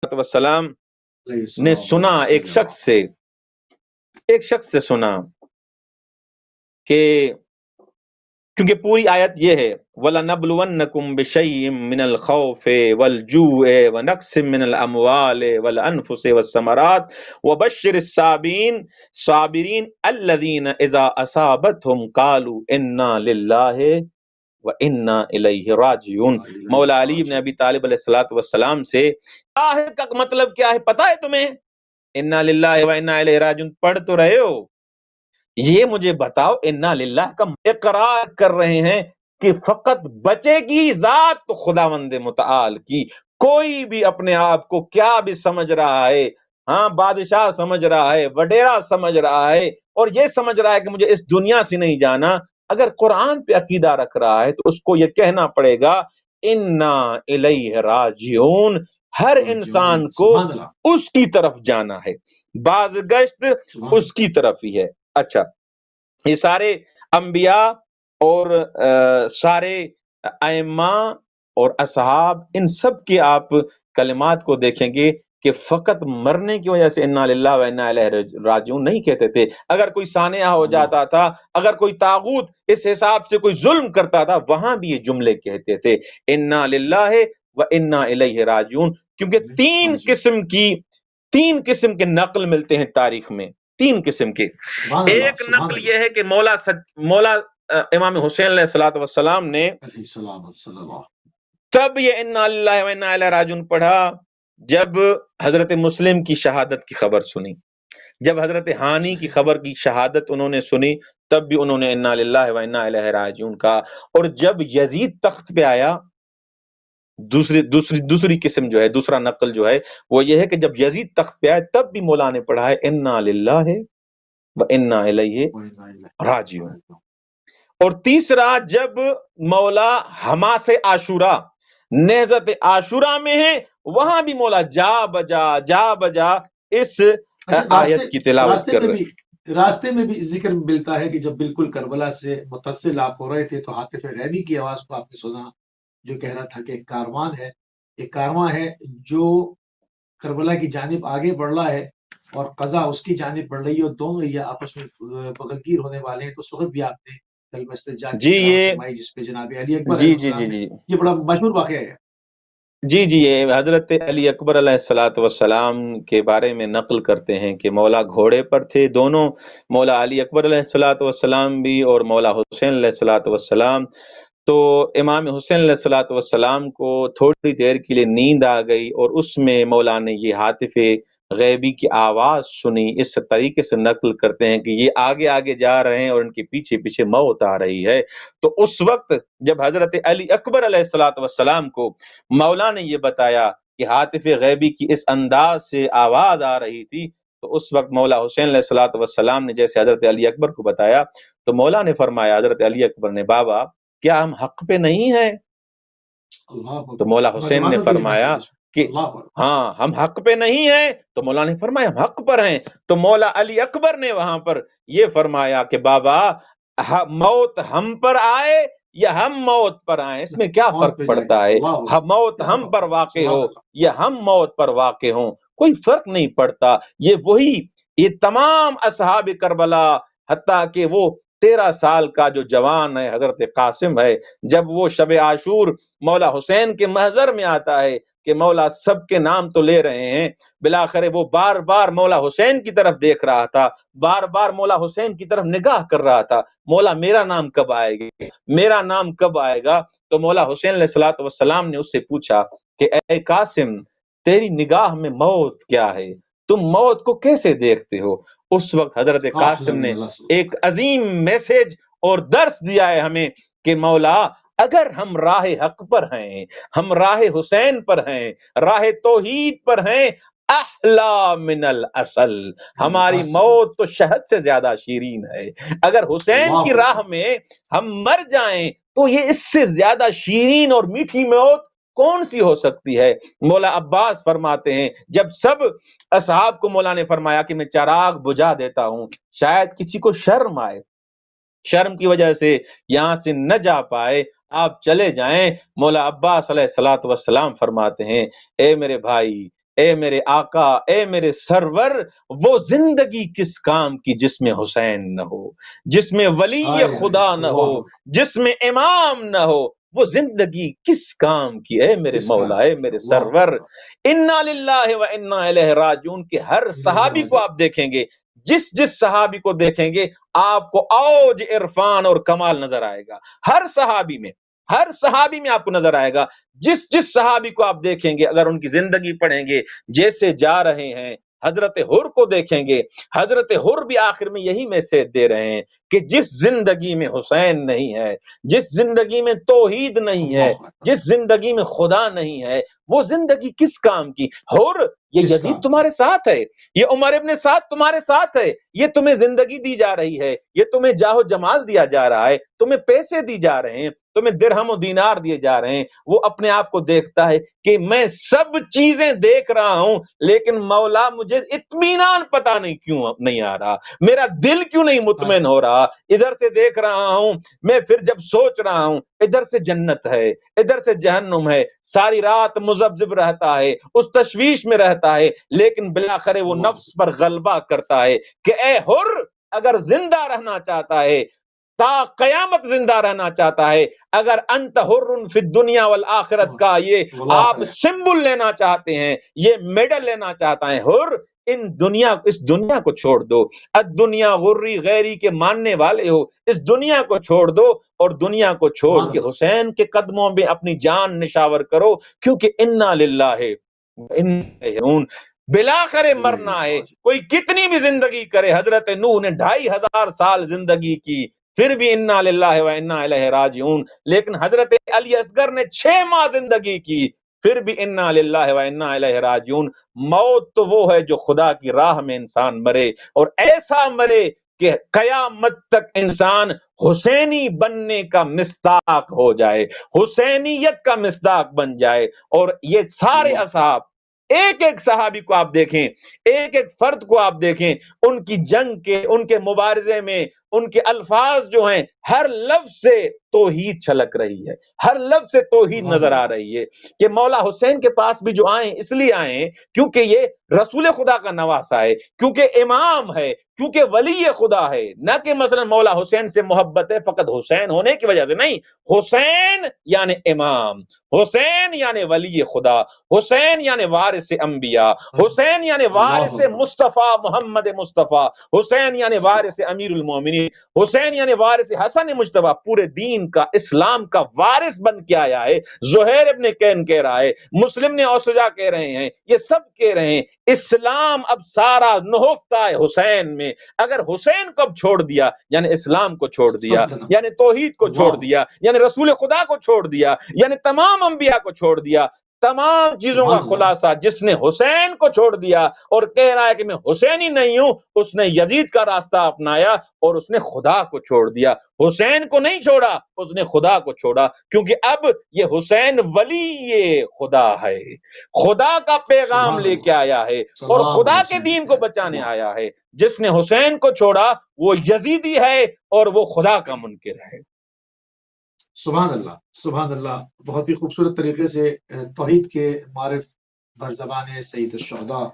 السلام نے سنا ایک شخص سے سنا کہ، کیونکہ پوری آیت یہ ہے وَلَنَبْلُوَنَّكُمْ بِشَيْءٍ مِّنَ الْخَوْفِ وَالْجُوعِ وَنَقْصٍ مِّنَ الْأَمْوَالِ وَالْأَنفُسِ وَالثَّمَرَاتِ وَبَشِّرِ الصَّابِرِينَ الَّذِينَ إِذَا أَصَابَتْهُمْ قَالُوا إِنَّا لِلَّهِ وَإِنَّا إِلَيْهِ راجعون۔ مولا علی بن ابی طالب علیہ الصلوۃ والسلام سے کا مطلب کیا ہے پتہ ہے تمہیں؟ انا للہ و انا الیہ راجعون پڑھ تو رہے ہو، یہ مجھے بتاؤ انا للہ کا اقرار کر رہے ہیں کہ فقط بچے گی ذات تو خداوند متعال کی، کوئی بھی اپنے آپ کو کیا بھی سمجھ رہا ہے، ہاں بادشاہ سمجھ رہا ہے، وڈیرا سمجھ رہا ہے، اور یہ سمجھ رہا ہے کہ مجھے اس دنیا سے نہیں جانا، اگر قرآن پہ عقیدہ رکھ رہا ہے تو اس کو یہ کہنا پڑے گا انا الیہ راجعون، ہر انسان کو اس کی طرف جانا ہے، بازگشت اس کی طرف ہی ہے۔ اچھا، یہ سارے انبیاء اور سارے ائمہ اور اصحاب، ان سب کے آپ کلمات کو دیکھیں گے کہ فقط مرنے کی وجہ سے انا للہ و انا الیہ راجعون نہیں کہتے تھے۔ اگر کوئی سانحہ ہو جاتا تھا، اگر کوئی طاغوت اس حساب سے کوئی ظلم کرتا تھا، وہاں بھی یہ جملے کہتے تھے انا للہ و انا الیہ راجعون، کیونکہ تین قسم کے نقل ملتے ہیں تاریخ میں، تین قسم کے۔ ایک نقل یہ ہے کہ مولا امام حسین علیہ الصلوۃ والسلام نے تب یہ انا للہ و انا الیہ راجعون پڑھا جب حضرت مسلم کی شہادت کی خبر سنی، جب حضرت ہانی کی خبر کی شہادت انہوں نے سنی، تب بھی انہوں نے انا للہ و انا الیہ راجعون کہا۔ اور جب یزید تخت پہ آیا، دوسری قسم جو ہے، دوسرا نقل جو ہے وہ یہ ہے کہ جب یزید تخت پہ آئے تب بھی مولا نے پڑھا ہے انا للہ و انا الیہ راجعون۔ اور تیسرا جب مولا حماس عاشورہ، نہضت عاشورہ میں ہے، وہاں بھی مولا جا بجا اس آیت کی تلاوت کر رہے ہیں۔ راستے میں بھی ذکر ملتا ہے کہ جب بالکل کربلا سے متصل آپ ہو رہے تھے تو ہاتف غیبی کی آواز کو آپ نے سنا، جو کہہ رہا تھا کہ ایک کارواں ہے جو کربلا کی جانب آگے بڑھ رہا ہے اور قضا اس کی جانب بڑھ رہی ہے، اور دونوں یہ آپس میں بغلگیر ہونے والے ہیں۔ تو اس وقت بھی آپ نے کلمہ استنجا کی تلاوت فرمائی جس پہ جناب علی اکبر علیہ السلام نے، یہ بڑا مشہور واقعہ ہے۔ جی یہ حضرت علی اکبر علیہ الصلوۃ والسلام کے بارے میں نقل کرتے ہیں کہ مولا گھوڑے پر تھے دونوں، مولا علی اکبر علیہ الصلوۃ والسلام بھی اور مولا حسین علیہ الصلوۃ والسلام۔ تو امام حسین علیہ الصلوۃ والسلام کو تھوڑی دیر کے لیے نیند آ گئی اور اس میں مولا نے یہ ہاتف غیبی کی آواز سنی۔ اس طریقے سے نقل کرتے ہیں کہ یہ آگے آگے جا رہے ہیں اور ان کے پیچھے پیچھے موت آ رہی ہے۔ تو اس وقت جب حضرت علی اکبر علیہ الصلوۃ والسلام کو مولا نے یہ بتایا کہ ہاتف غیبی کی اس انداز سے آواز آ رہی تھی، تو اس وقت مولا حسین علیہ الصلوۃ والسلام نے جیسے حضرت علی اکبر کو بتایا، تو مولا نے فرمایا، حضرت علی اکبر نے، بابا کیا ہم حق پہ نہیں ہیں؟ تو مولا حسین نے فرمایا کہ ہاں ہم حق پہ نہیں ہیں۔ تو مولا نے فرمایا ہم حق پر ہیں۔ تو مولا علی اکبر نے وہاں پر یہ فرمایا کہ بابا موت ہم پر آئے یا ہم موت پر آئیں، اس میں کیا فرق پڑتا ہے؟ موت ہم پر واقع ہو یا ہم موت پر واقع ہوں، کوئی فرق نہیں پڑتا۔ یہ تمام اصحاب کربلا، حتیٰ کہ وہ 13 سال کا جو جوان ہے حضرت قاسم ہے، جب وہ شب عاشور مولا حسین کے محضر میں آتا ہے کہ مولا سب کے نام تو لے رہے ہیں، بلاخر وہ بار بار مولا حسین کی طرف دیکھ رہا تھا، بار بار مولا حسین کی طرف نگاہ کر رہا تھا، مولا میرا نام کب آئے گا، میرا نام کب آئے گا؟ تو مولا حسین علیہ الصلوۃ والسلام نے اس سے پوچھا کہ اے قاسم، تیری نگاہ میں موت کیا ہے؟ تم موت کو کیسے دیکھتے ہو؟ اس وقت حضرت قاسم نے ایک عظیم میسج اور درس دیا ہے ہمیں کہ مولا اگر ہم راہ حق پر ہیں، ہم راہ حسین پر ہیں، راہ توحید پر ہیں، احلا من العسل، ہماری موت تو شہد سے زیادہ شیرین ہے۔ اگر حسین کی راہ میں ہم مر جائیں تو یہ اس سے زیادہ شیرین اور میٹھی موت کون سی ہو سکتی ہے؟ مولا عباس فرماتے ہیں جب سب اصحاب کو مولا نے فرمایا کہ میں چراغ بجھا دیتا ہوں، شاید کسی کو شرم آئے، شرم کی وجہ سے یہاں سے نہ جا پائے، آپ چلے جائیں۔ مولا عباس علیہ الصلوۃ والسلام فرماتے ہیں اے میرے بھائی، اے میرے آقا، اے میرے سرور، وہ زندگی کس کام کی جس میں حسین نہ ہو، جس میں ولی خدا نہ ہو، جس میں امام نہ ہو، وہ زندگی کس کام کی؟ اے میرے مولا، اے میرے سرور، انا للہ و انا الیہ راجعون کے ہر صحابی کو آپ دیکھیں گے، جس صحابی کو دیکھیں گے آپ کو اوج عرفان اور کمال نظر آئے گا، ہر صحابی میں آپ کو نظر آئے گا۔ جس صحابی کو آپ دیکھیں گے، اگر ان کی زندگی پڑھیں گے، جیسے جا رہے ہیں، حضرت حر کو دیکھیں گے، حضرت حر بھی آخر میں یہی میسج دے رہے ہیں کہ جس زندگی میں حسین نہیں ہے، جس زندگی میں توحید نہیں ہے، جس زندگی میں خدا نہیں ہے، وہ زندگی کس کام کی؟ حر، یہ یزید تمہارے ساتھ ہے، یہ عمر ابن سعد تمہارے ساتھ ہے، یہ تمہیں زندگی دی جا رہی ہے، یہ تمہیں جاہ و جمال دیا جا رہا ہے، تمہیں پیسے دی جا رہے ہیں، تمہیں درہم و دینار دیے جا رہے ہیں۔ وہ اپنے آپ کو دیکھتا ہے کہ میں سب چیزیں دیکھ رہا ہوں، لیکن مولا مجھے اطمینان پتہ نہیں کیوں نہیں آ رہا، میرا دل کیوں نہیں مطمئن ہو رہا، ادھر سے دیکھ رہا ہوں میں، پھر جب سوچ رہا ہوں ادھر سے جنت ہے، ادھر سے جہنم ہے، ساری رات مذبذب رہتا ہے، اس تشویش میں رہتا ہے، لیکن بلاخر وہ نفس پر غلبہ کرتا ہے کہ اے حر، اگر زندہ رہنا چاہتا ہے، تا قیامت زندہ رہنا چاہتا ہے، اگر انت حر فی الدنیا والآخرت کا یہ آپ سمبل لینا چاہتے ہیں، یہ میڈل لینا چاہتا ہے، حر اس دنیا کو چھوڑ دو، الدنیا غری غیری کے ماننے والے ہو، اس دنیا کو چھوڑ دو اور دنیا کو چھوڑ کے حسین کے قدموں میں اپنی جان نشاور کرو، کیونکہ انا للہ بلاخر مرنا ہے۔ کوئی کتنی بھی زندگی کرے، حضرت نوح نے 2500 سال زندگی کی، پھر بھی انا للہ و انا الیہ راجعون، لیکن حضرت علی اصغر نے 6 ماہ زندگی کی، پھر بھی انا للہ و انا الیہ راجعون۔ موت تو وہ ہے جو خدا کی راہ میں انسان مرے، اور ایسا مرے کہ قیامت تک انسان حسینی بننے کا مصداق ہو جائے، حسینیت کا مصداق بن جائے۔ اور یہ سارے اصحاب، ایک ایک صحابی کو آپ دیکھیں، ایک ایک فرد کو آپ دیکھیں، ان کی جنگ کے، ان کے مبارزے میں ان کے الفاظ جو ہیں، ہر لفظ سے توحید چھلک رہی ہے، ہر لفظ سے توحید نظر آ رہی ہے کہ مولا حسین کے پاس بھی جو آئیں اس لیے آئیں کیونکہ یہ رسول خدا کا نواسا ہے، کیونکہ امام ہے، کیونکہ ولی خدا ہے، نہ کہ مثلا مولا حسین سے محبت ہے فقط حسین ہونے کی وجہ سے، نہیں، حسین یعنی امام، حسین یعنی ولی خدا، حسین یعنی وارث انبیاء، حسین یعنی وارث مصطفیٰ محمد مصطفیٰ، حسین یعنی وارث امیر المومنین، حسین یعنی وارث حسن مجتبیٰ، پورے دین کا، اسلام کا وارث بن کے آیا ہے۔ زہیر ابن کین کہہ رہا ہے، مسلم نے اوسجا کہہ رہے ہیں، یہ سب کہہ رہے ہیں اسلام اب سارا نہفتا ہے حسین میں۔ اگر حسین کو اب چھوڑ دیا یعنی اسلام کو چھوڑ دیا، یعنی توحید کو چھوڑ دیا، یعنی رسول خدا کو چھوڑ دیا، یعنی تمام انبیاء کو چھوڑ دیا۔ تمام چیزوں کا خلاصہ جس نے حسین کو چھوڑ دیا اور کہہ رہا ہے کہ میں حسینی نہیں ہوں، اس نے یزید کا راستہ اپنایا اور اس نے خدا کو چھوڑ دیا۔ حسین کو نہیں چھوڑا، اس نے خدا کو چھوڑا، کیونکہ اب یہ حسین ولی خدا ہے، خدا کا پیغام لے کے آیا ہے اور خدا کے دین کو بچانے آیا ہے۔ جس نے حسین کو چھوڑا وہ یزیدی ہے اور وہ خدا کا منکر ہے۔ سبحان اللہ، سبحان اللہ، بہت ہی خوبصورت طریقے سے توحید کے معرف بر زبان سید الشہداء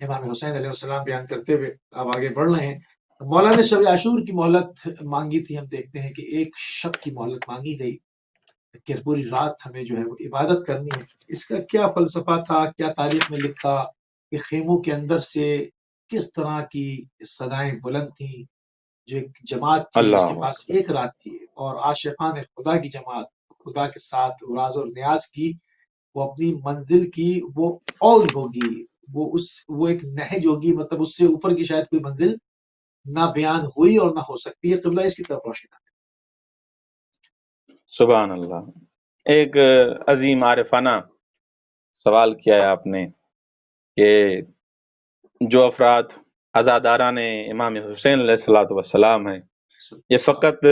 امام حسین علیہ السلام بیان کرتے ہوئے آپ آگے بڑھ رہے ہیں۔ مولا نے شب عاشور کی مہلت مانگی تھی، ہم دیکھتے ہیں کہ ایک شب کی مہلت مانگی گئی کہ پوری رات ہمیں جو ہے وہ عبادت کرنی ہے۔ اس کا کیا فلسفہ تھا، کیا تاریخ میں لکھا کہ خیموں کے اندر سے کس طرح کی صدائیں بلند تھیں، جو ایک جماعت تھی اس کے پاس ایک رات تھی، اور عاشقان خدا کی جماعت خدا کے ساتھ راز اور نیاز کی، وہ اپنی منزل کی وہ اور ہوگی، وہ ایک نہج ہوگی، مطلب اس سے اوپر کی شاید کوئی منزل نہ بیان ہوئی اور نہ ہو سکتی ہے۔ قبلہ اس کی طرف روشن ہے۔ سبحان اللہ. ایک عظیم عارفانہ سوال کیا ہے آپ نے کہ جو افراد عزاداران امام حسین علیہ الصلوۃ والسلام ہیں، یہ فقط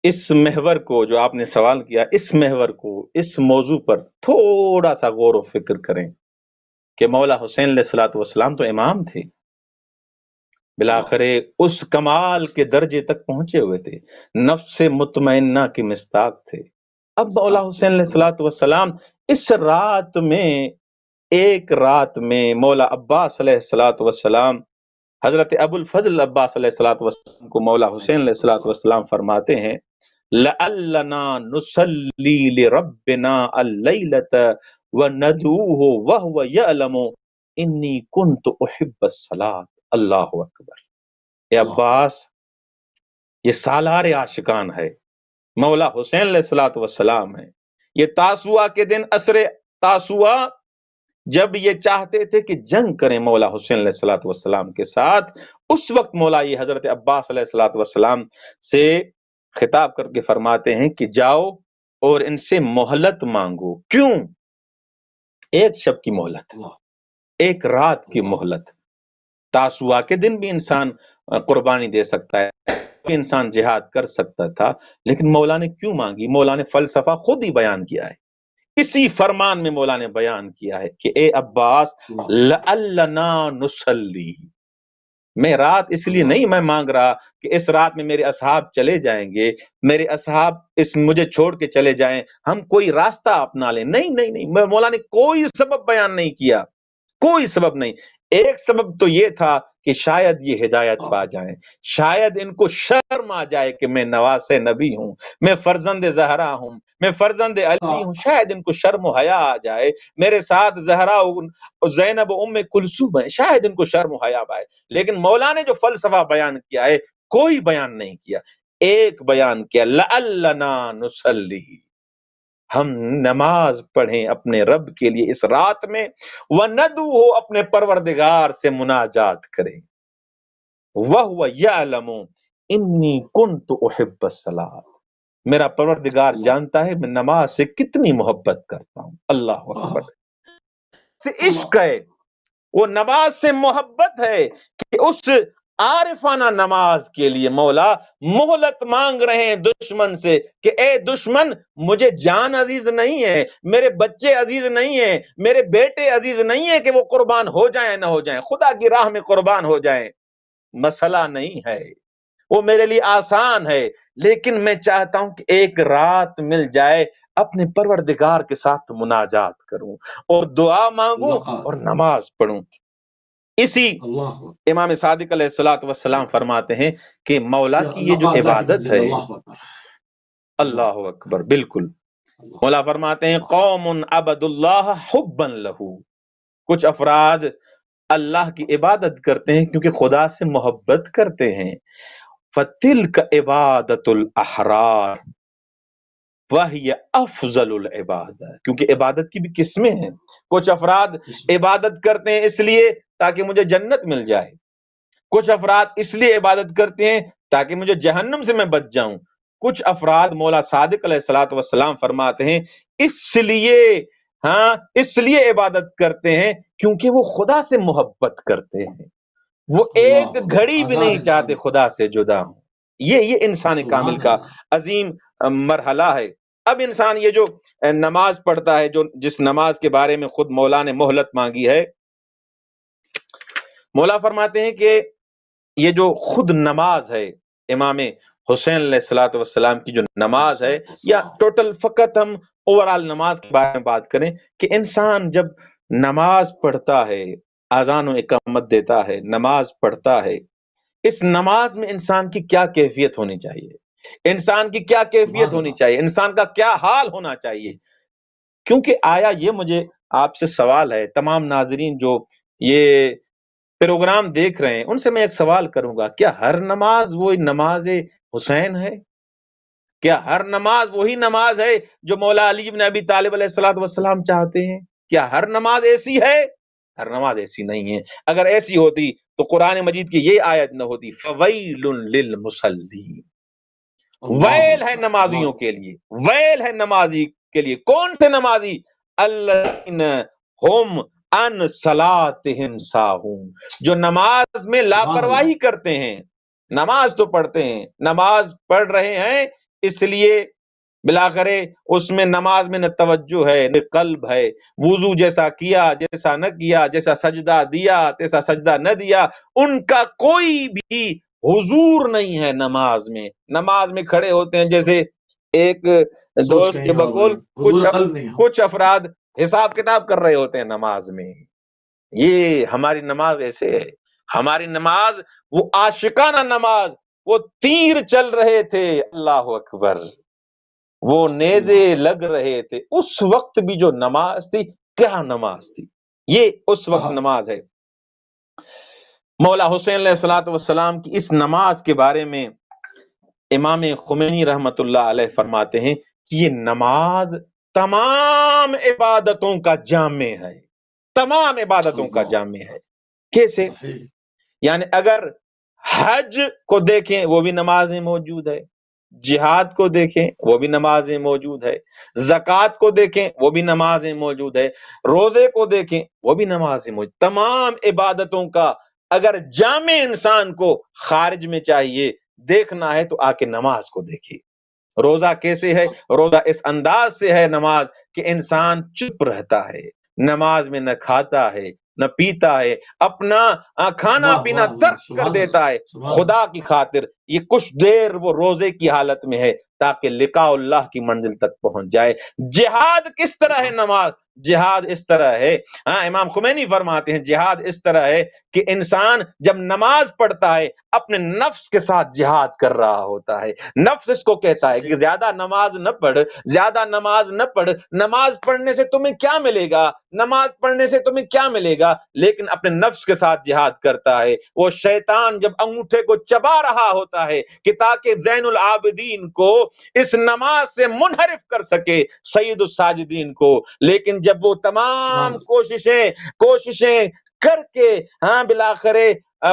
اس محور کو جو آپ نے سوال کیا، اس محور کو، اس موضوع پر تھوڑا سا غور و فکر کریں کہ مولا حسین علیہ الصلوۃ والسلام تو امام تھے، بالآخر اس کمال کے درجے تک پہنچے ہوئے تھے، نفس مطمئنہ کی مصداق تھے. اب مولا حسین علیہ الصلوۃ والسلام اس رات میں، ایک رات میں مولا عباس علیہ الصلوۃ والسلام، حضرت ابو الفضل عباس علیہ الصلوۃ والسلام کو مولا حسین علیہ الصلوۃ والسلام فرماتے ہیں لعلنا نصلی لربنا اللیلۃ وندعوہ وہو یعلم انی کنت احب الصلاۃ. اللہ اکبر. اے عباس، یہ سالار عاشقان ہے، مولا حسین علیہ الصلوۃ والسلام ہے. یہ تاسوعا کے دن عصر تاسوعا جب یہ چاہتے تھے کہ جنگ کریں مولا حسین علیہ الصلوۃ والسلام کے ساتھ، اس وقت مولا یہ حضرت عباس علیہ الصلوۃ والسلام سے خطاب کر کے فرماتے ہیں کہ جاؤ اور ان سے مہلت مانگو. کیوں؟ ایک شب کی مہلت، ایک رات کی مہلت. تاسوعا کے دن بھی انسان قربانی دے سکتا ہے، انسان جہاد کر سکتا تھا، لیکن مولا نے کیوں مانگی؟ مولا نے فلسفہ خود ہی بیان کیا ہے، اسی فرمان میں مولا نے بیان کیا ہے کہ اے عباس لعلنا نصلی. میں رات اس لیے نہیں میں مانگ رہا کہ اس رات میں میرے اصحاب چلے جائیں گے، میرے اصحاب اس مجھے چھوڑ کے چلے جائیں، ہم کوئی راستہ اپنا لیں. نہیں نہیں نہیں، مولا نے کوئی سبب بیان نہیں کیا، کوئی سبب نہیں. ایک سبب تو یہ تھا کہ شاید یہ ہدایت پا جائیں، شاید ان کو شرم آ جائے کہ میں نواس نبی ہوں، میں فرزند زہرا ہوں، میں فرزند علی ہوں، شاید ان کو شرم و حیا آ جائے. میرے ساتھ زہرا زینب ام کلثوم ہے، شاید ان کو شرم و حیا آئے. لیکن مولا نے جو فلسفہ بیان کیا ہے کوئی بیان نہیں کیا، ایک بیان کیا لعلنا نصلی، ہم نماز پڑھیں اپنے رب کے لیے اس رات میں، وندعوہ اپنے پروردگار سے مناجات کریں، وہو یعلم انی کنت احب الصلاۃ، میرا پروردگار جانتا ہے میں نماز سے کتنی محبت کرتا ہوں. اللہ اکبر. سے عشق ہے، وہ نماز سے محبت ہے کہ اس عارفانہ نماز کے لیے مولا مہلت مانگ رہے ہیں دشمن سے کہ اے دشمن، مجھے جان عزیز نہیں ہے، میرے بچے عزیز نہیں ہیں، میرے بیٹے عزیز نہیں ہیں کہ وہ قربان ہو جائیں نہ ہو جائیں، خدا کی راہ میں قربان ہو جائیں، مسئلہ نہیں ہے، وہ میرے لیے آسان ہے، لیکن میں چاہتا ہوں کہ ایک رات مل جائے اپنے پروردگار کے ساتھ مناجات کروں اور دعا مانگوں اور نماز پڑھوں. اسی امام صادق علیہ الصلوۃ والسلام فرماتے ہیں کہ مولا کی یہ جو عبادت ہے، اللہ اکبر، بالکل. مولا فرماتے ہیں قوم عبد اللہ حبا لہ، کچھ افراد اللہ کی عبادت کرتے ہیں کیونکہ خدا سے محبت کرتے ہیں. فَتِلْكَ عِبَادَةُ الْأَحْرَارِ وَهِيَ أَفْضَلُ الْعِبَادَةِ، کیونکہ عبادت کی بھی قسمیں ہیں. کچھ افراد عبادت کرتے ہیں اس لیے تاکہ مجھے جنت مل جائے، کچھ افراد اس لیے عبادت کرتے ہیں تاکہ مجھے جہنم سے میں بچ جاؤں. کچھ افراد مولا صادق علیہ الصلوۃ والسلام فرماتے ہیں اس لیے عبادت کرتے ہیں کیونکہ وہ خدا سے محبت کرتے ہیں، وہ ایک گھڑی بھی نہیں چاہتے خدا سے جدا ہوں. یہ انسان کامل کا عظیم مرحلہ ہے. اب انسان یہ جو نماز پڑھتا ہے، جو جس نماز کے بارے میں خود مولا نے مہلت مانگی ہے، مولا فرماتے ہیں کہ یہ جو خود نماز ہے، امام حسین علیہ الصلوۃ والسلام کی جو نماز ہے، یا ٹوٹل فقط ہم اوورال نماز کے بارے میں بات کریں کہ انسان جب نماز پڑھتا ہے، اذان و اقامت دیتا ہے، نماز پڑھتا ہے، اس نماز میں انسان کی کیا کیفیت ہونی چاہیے، انسان کی کیا کیفیت ہونی چاہیے، انسان کا کیا حال ہونا چاہیے. کیونکہ آیا یہ مجھے آپ سے سوال ہے، تمام ناظرین جو یہ پروگرام دیکھ رہے ہیں ان سے میں ایک سوال کروں گا، کیا ہر نماز وہی نماز حسین ہے؟ کیا ہر نماز وہی نماز ہے جو مولا علی بن ابی طالب علیہ الصلوۃ والسلام چاہتے ہیں؟ کیا ہر نماز ایسی ہے؟ ہر نماز ایسی نہیں ہے. اگر ایسی ہوتی تو قرآن مجید کی یہ آیت نہ ہوتی فویل للمصلین، ویل ہے نمازیوں کے لیے، ویل ہے نمازی کے لیے. کون سے نمازی؟ الذین ہم ان صلاتہم ساہون، جو نماز میں لاپرواہی کرتے ہیں. نماز تو پڑھتے ہیں، نماز پڑھ رہے ہیں، اس لیے بلاخرے اس میں نماز میں نہ توجہ ہے نہ قلب ہے. وضو جیسا کیا جیسا نہ کیا، جیسا سجدہ دیا تیسا سجدہ نہ دیا، ان کا کوئی بھی حضور نہیں ہے نماز میں. نماز میں کھڑے ہوتے ہیں جیسے ایک دوست کے بقول کچھ افراد حساب کتاب کر رہے ہوتے ہیں نماز میں. یہ ہماری نماز ایسے ہے. ہماری نماز وہ عاشقانہ نماز، وہ تیر چل رہے تھے، اللہ اکبر، وہ نیزے لگ رہے تھے. اس وقت بھی جو نماز تھی، کیا نماز تھی! یہ اس وقت نماز ہے. مولا حسین علیہ الصلوۃ والسلام کی اس نماز کے بارے میں امام خمینی رحمت اللہ علیہ فرماتے ہیں کہ یہ نماز تمام عبادتوں کا جامع ہے، تمام عبادتوں کا جامع ہے. کیسے؟ یعنی اگر حج کو دیکھیں وہ بھی نماز میں موجود ہے، جہاد کو دیکھیں وہ بھی نماز میں موجود ہے، زکوٰۃ کو دیکھیں وہ بھی نماز میں موجود ہے، روزے کو دیکھیں وہ بھی نماز میں موجود. تمام عبادتوں کا اگر جامع انسان کو خارج میں چاہیے دیکھنا ہے تو آ کے نماز کو دیکھیے. روزہ کیسے ہے؟ روزہ اس انداز سے ہے نماز کہ انسان چپ رہتا ہے، نماز میں نہ کھاتا ہے نہ پیتا ہے، اپنا کھانا پینا ترک کر دیتا ہے خدا کی خاطر. یہ کچھ دیر وہ روزے کی حالت میں ہے تاکہ لقاء اللہ کی منزل تک پہنچ جائے. جہاد کس طرح ہے نماز؟ جہاد اس طرح ہے، امام خمینی فرماتے ہیں جہاد اس طرح ہے کہ انسان جب نماز پڑھتا ہے اپنے نفس کے ساتھ جہاد کر رہا ہوتا ہے. نفس اس کو کہتا ہے کہ زیادہ نماز نہ پڑھ، زیادہ نماز نہ پڑھ، نماز پڑھنے سے تمہیں کیا ملے گا، نماز پڑھنے سے تمہیں کیا ملے گا. لیکن اپنے نفس کے ساتھ جہاد کرتا ہے. وہ شیطان جب انگوٹھے کو چبا رہا ہوتا ہے کہ تاکہ زین العابدین کو اس نماز سے منحرف کر سکے، سید الساجدین کو. لیکن جب وہ تمام کوششیں کر کے بلاخرے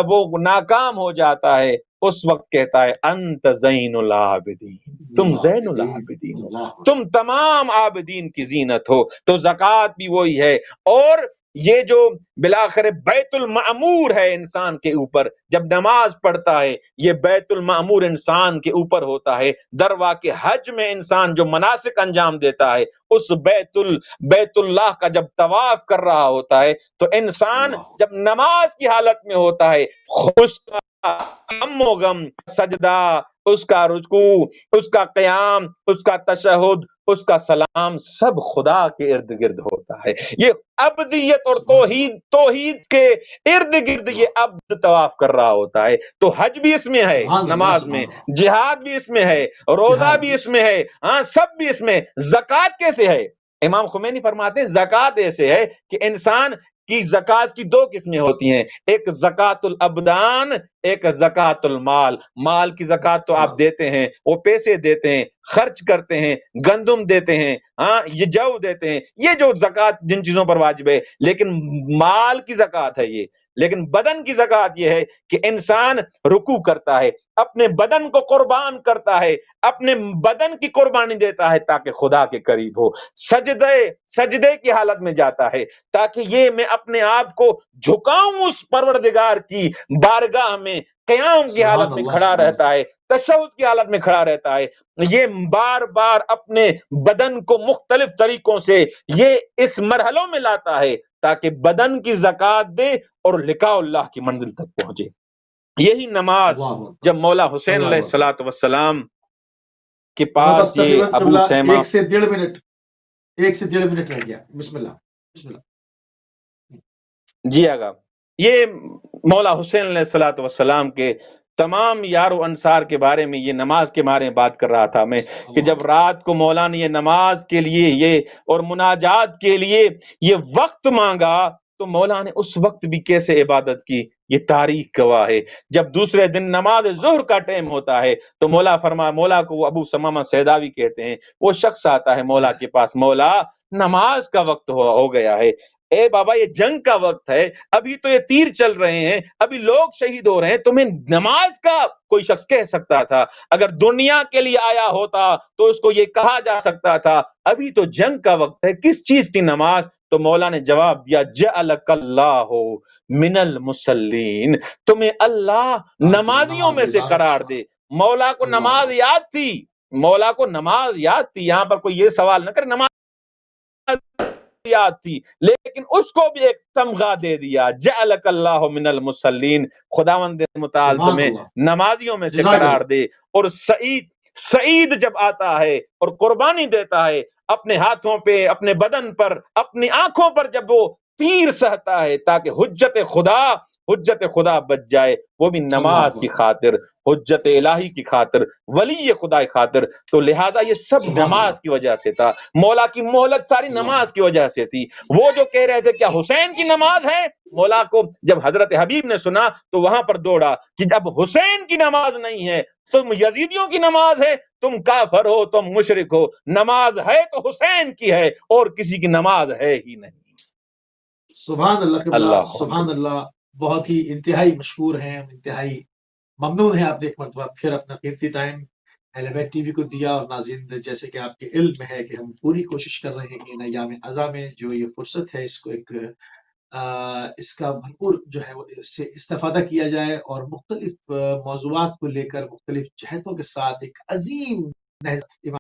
وہ ناکام ہو جاتا ہے، اس وقت کہتا ہے انت زین العابدین، تم زین العابدین ہو، تم تمام عابدین کی زینت ہو. تو زکوٰۃ بھی وہی ہے. اور یہ جو بلاخر بیت المعمور ہے انسان کے اوپر، جب نماز پڑھتا ہے یہ بیت المعمور انسان کے اوپر ہوتا ہے. دروا کے حج میں انسان جو مناسک انجام دیتا ہے، اس بیت اللہ کا جب طواف کر رہا ہوتا ہے تو انسان جب نماز کی حالت میں ہوتا ہے، اس کا غم و غم، سجدہ، اس کا رکوع، اس کا قیام، اس کا تشہد، اس کا سلام سب خدا کے ارد گرد ہوتا ہے. یہ ابدیت اور توحید کے ارد گرد یہ عبد طواف کر رہا ہوتا ہے. تو حج بھی اس میں ہے، نماز میں، جہاد بھی اس میں ہے، روزہ بھی اس میں ہے، سب بھی اس میں. زکوٰۃ کیسے ہے؟ امام خمینی فرماتے ہیں زکوٰۃ ایسے ہے کہ انسان کی زکوٰۃ کی دو قسمیں ہوتی ہیں، ایک زکوٰۃ الابدان، ایک زکوٰۃ المال. مال کی زکوٰۃ تو آپ دیتے ہیں، وہ پیسے دیتے ہیں، خرچ کرتے ہیں، گندم دیتے ہیں، یہ جو دیتے ہیں، یہ جو زکوٰۃ جن چیزوں پر واجب ہے. لیکن مال کی زکوٰۃ ہے یہ. لیکن بدن کی زکوٰۃ یہ ہے کہ انسان رکوع کرتا ہے، اپنے بدن کو قربان کرتا ہے، اپنے بدن کی قربانی دیتا ہے تاکہ خدا کے قریب ہو. سجدے کی حالت میں جاتا ہے تاکہ یہ میں اپنے آپ کو جھکاؤں اس پروردگار کی بارگاہ میں. قیام کی حالت میں کھڑا رہتا ہے، تشہد کی حالت میں کھڑا رہتا ہے. یہ بار بار اپنے بدن کو مختلف طریقوں سے یہ اس مرحلوں میں لاتا ہے تاکہ بدن کی زکوٰۃ دے اور لقاء اللہ کی منزل تک پہنچے. یہی نماز جب مولا حسین علیہ الصلوۃ والسلام کے پاس یہ ابو سیما 1 سے 1.5 منٹ رہ گیا. بسم اللہ. جی آگا. یہ مولا حسین علیہ الصلوۃ والسلام کے تمام یار و انصار کے بارے میں، یہ نماز کے بارے میں بات کر رہا تھا میں کہ جب رات کو مولا نے یہ نماز کے لیے یہ اور مناجات کے لیے یہ وقت مانگا تو مولا نے اس وقت بھی کیسے عبادت کی، یہ تاریخ گواہ ہے. جب دوسرے دن نماز ظہر کا ٹائم ہوتا ہے تو مولا کو وہ ابو سمامہ سیداوی کہتے ہیں، وہ شخص آتا ہے مولا کے پاس، مولا نماز کا وقت ہو گیا ہے. اے بابا یہ جنگ کا وقت ہے، ابھی تو یہ تیر چل رہے ہیں، ابھی لوگ شہید ہو رہے ہیں، تمہیں نماز کا کوئی شخص کہہ سکتا تھا؟ اگر دنیا کے لیے آیا ہوتا تو اس کو یہ کہا جا سکتا تھا ابھی تو جنگ کا وقت ہے، کس چیز کی نماز؟ تو مولا نے جواب دیا جعلک اللہ من المصلین، تمہیں اللہ نمازیوں میں سے قرار دے۔ مولا کو نماز یاد تھی، مولا کو نماز یاد تھی، یہاں پر کوئی یہ سوال نہ کرے نماز یاد تھی، لیکن اس کو بھی ایک تمغہ دے دیا، جعلک اللہ من المصلین، خداوند متعال تمہیں نمازیوں میں سے قرار دے۔ اور سعید جب آتا ہے اور قربانی دیتا ہے اپنے ہاتھوں پہ، اپنے بدن پر، اپنی آنکھوں پر، جب وہ تیر سہتا ہے تاکہ حجت خدا بچ جائے، وہ بھی نماز کی خاطر، حجت الہی کی خاطر، ولی خدا کی خاطر، تو لہذا یہ سب نماز کی وجہ سے تھا۔ مولا کی مہلت ساری نماز کی وجہ سے تھی۔ وہ جو کہہ رہے تھے کیا حسین کی نماز ہے، مولا کو جب حضرت حبیب نے سنا تو وہاں پر دوڑا کہ جب حسین کی نماز نہیں ہے، تم یزیدیوں کی نماز ہے، تم کافر ہو، تم مشرک ہو، نماز ہے تو حسین کی ہے اور کسی کی نماز ہے ہی نہیں۔ سبحان اللہ قبلہ، سبحان اللہ، بہت ہی انتہائی مشکور ہیں، انتہائی ممنون ہیں، آپ نے ایک مرتبہ پھر اپنا قیمتی ٹائم اہل بیت ٹی وی کو دیا۔ اور ناظرین، جیسے کہ آپ کے علم ہے کہ ہم پوری کوشش کر رہے ہیں کہ ان ایام اعزاں میں جو یہ فرصت ہے اس کو اس کا بھرپور جو ہے اس سے استفادہ کیا جائے، اور مختلف موضوعات کو لے کر مختلف جہتوں کے ساتھ ایک عظیم نہضت